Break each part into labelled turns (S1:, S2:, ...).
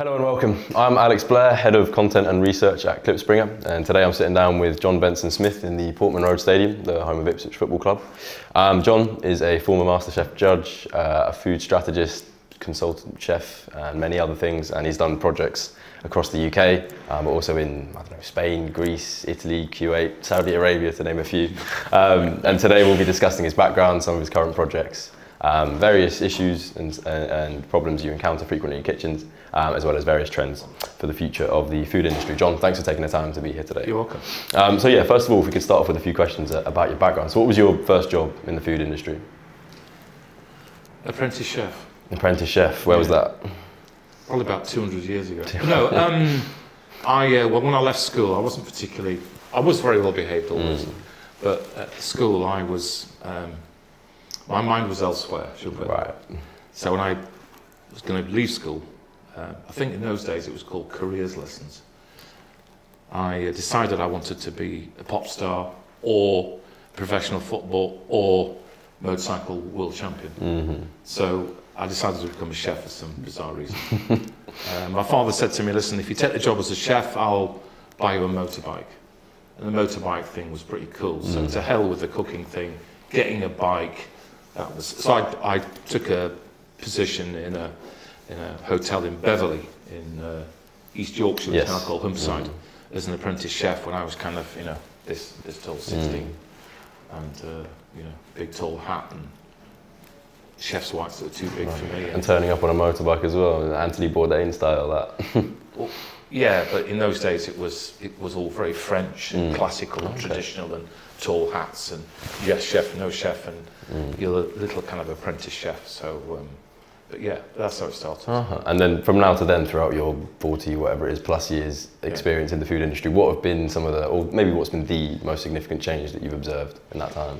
S1: Hello and welcome. I'm Alex Blair, Head of Content and Research at Klipspringer, and today I'm sitting down with John Benson-Smith in the Portman Road Stadium, the home of Ipswich Football Club. John is a former MasterChef judge, a food strategist, consultant chef, and many other things, and he's done projects across the UK, but also in Spain, Greece, Italy, Kuwait, Saudi Arabia, to name a few. And today we'll be discussing his background, some of his current projects, various issues and problems you encounter frequently in kitchens, as well as various trends for the future of the food industry. John, thanks for taking the time to be here today.
S2: You're welcome.
S1: So yeah, first of all, if we could start off with a few questions about your background. So what was your first job in the food industry?
S2: Apprentice chef.
S1: Apprentice chef, where was that?
S2: Probably about 200 years ago. No, well, when I left school, I was very well behaved always, but at school I was, my mind was elsewhere, should we put it.
S1: Right.
S2: So when I was going to leave school, I think in those days it was called careers lessons. I decided I wanted to be a pop star or professional football or motorcycle world champion. So I decided to become a chef for some bizarre reason. My father said to me, listen, if you take the job as a chef, I'll buy you a motorbike. And the motorbike thing was pretty cool. So to hell with the cooking thing, getting a bike. So I took a position in a hotel in Beverley in East Yorkshire, which is now called Humberside, as an apprentice chef when I was kind of, this tall 16, and big tall hat and chef's whites that were too big for me.
S1: And turning up on a motorbike as well, Anthony Bourdain style, that.
S2: Well, yeah, but in those days it was all very French and classical and traditional, and tall hats and yes chef, no chef, and you're a little kind of apprentice chef. So, but yeah, that's how it started.
S1: And then from now to then, throughout your 40, whatever it is, plus years experience in the food industry, what have been some of the, or maybe what's been the most significant change that you've observed in that time?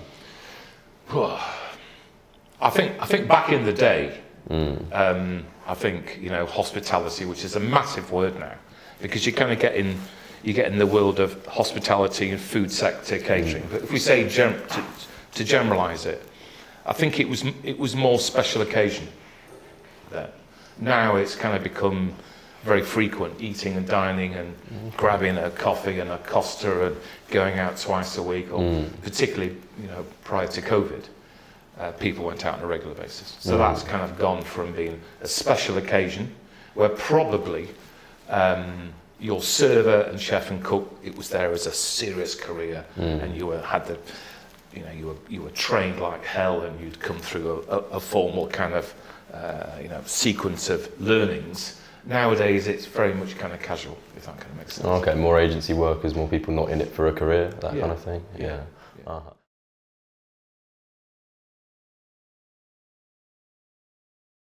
S2: I think back in the day, I think hospitality, which is a massive word now, because you kind of get in the world of hospitality and food sector catering. But if we say to generalise it, I think it was more special occasion then. Now it's kind of become very frequent, eating and dining and grabbing a coffee and a Costa and going out twice a week, or particularly prior to COVID. People went out on a regular basis. So that's kind of gone from being a special occasion, where probably your server and chef and cook, it was there as a serious career, and you were trained like hell, and you'd come through a formal kind of sequence of learnings. Nowadays, it's very much kind of casual, if that kind of makes sense.
S1: Okay, more agency workers, more people not in it for a career, that kind of thing. Yeah.